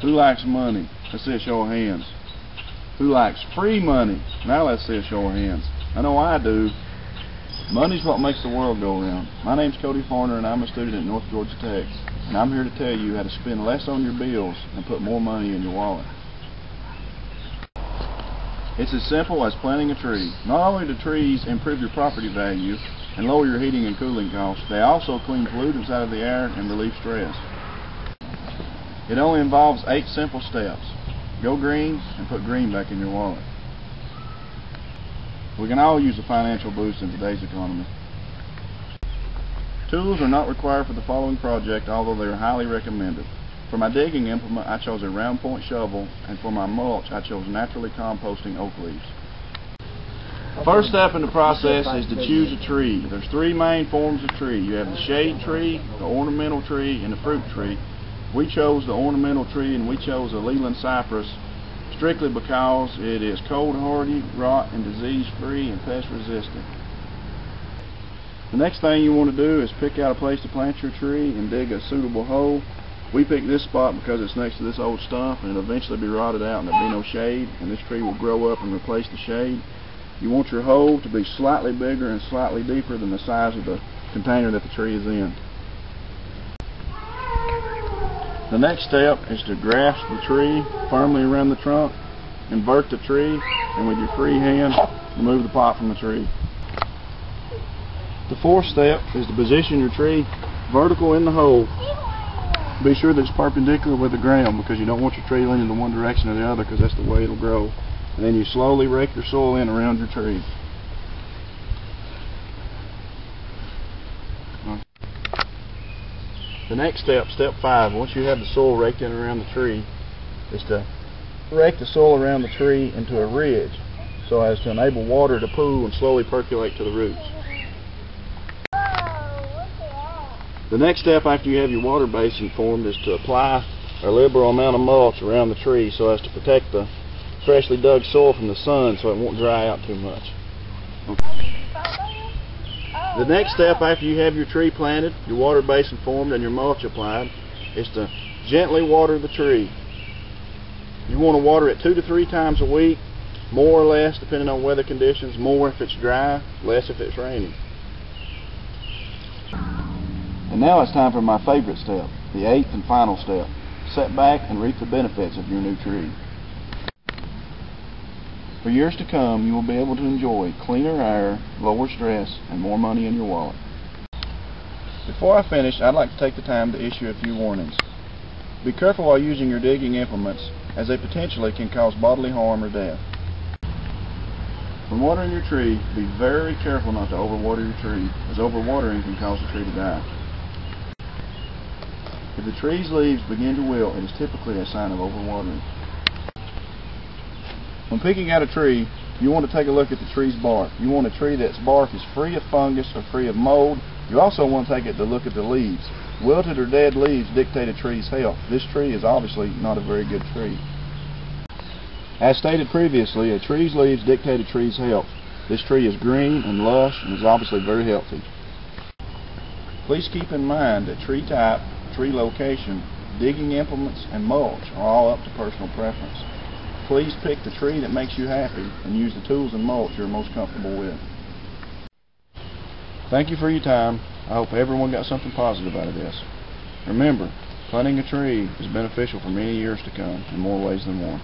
Who likes money? Let's see a show of hands. Who likes free money? Now let's see a show of hands. I know I do. Money's what makes the world go round. My name's Cody Farner and I'm a student at North Georgia Tech. And I'm here to tell you how to spend less on your bills and put more money in your wallet. It's as simple as planting a tree. Not only do trees improve your property value and lower your heating and cooling costs, they also clean pollutants out of the air and relieve stress. It only involves 8 simple steps. Go green and put green back in your wallet. We can all use a financial boost in today's economy. Tools are not required for the following project, although they are highly recommended. For my digging implement, I chose a round point shovel, and for my mulch, I chose naturally composting oak leaves. First step in the process is to choose a tree. There's 3 main forms of tree. You have the shade tree, the ornamental tree, and the fruit tree. We chose the ornamental tree, and we chose a Leland cypress strictly because it is cold hardy, rot and disease free, and pest resistant. The next thing you want to do is pick out a place to plant your tree and dig a suitable hole. We picked this spot because it's next to this old stump and it'll eventually be rotted out and there'll be no shade, and this tree will grow up and replace the shade. You want your hole to be slightly bigger and slightly deeper than the size of the container that the tree is in. The next step is to graft the tree firmly around the trunk, invert the tree, and with your free hand remove the pot from the tree. The fourth step is to position your tree vertical in the hole. Be sure that it's perpendicular with the ground because you don't want your tree leaning in one direction or the other because that's the way it'll grow. And then you slowly rake your soil in around your tree. The next step, step 5, once you have the soil raked in around the tree, is to rake the soil around the tree into a ridge so as to enable water to pool and slowly percolate to the roots. The next step after you have your water basin formed is to apply a liberal amount of mulch around the tree so as to protect the freshly dug soil from the sun so it won't dry out too much. The next step after you have your tree planted, your water basin formed, and your mulch applied is to gently water the tree. You want to water it 2 to 3 times a week, more or less depending on weather conditions, more if it's dry, less if it's raining. And now it's time for my favorite step, the 8th and final step. Sit back and reap the benefits of your new tree. For years to come, you will be able to enjoy cleaner air, lower stress, and more money in your wallet. Before I finish, I'd like to take the time to issue a few warnings. Be careful while using your digging implements, as they potentially can cause bodily harm or death. When watering your tree, be very careful not to overwater your tree, as overwatering can cause the tree to die. If the tree's leaves begin to wilt, it is typically a sign of overwatering. When picking out a tree, you want to take a look at the tree's bark. You want a tree that's bark is free of fungus or free of mold. You also want to take it to look at the leaves. Wilted or dead leaves dictate a tree's health. This tree is obviously not a very good tree. As stated previously, a tree's leaves dictate a tree's health. This tree is green and lush and is obviously very healthy. Please keep in mind that tree type, tree location, digging implements, and mulch are all up to personal preference. Please pick the tree that makes you happy and use the tools and mulch you're most comfortable with. Thank you for your time. I hope everyone got something positive out of this. Remember, planting a tree is beneficial for many years to come in more ways than one.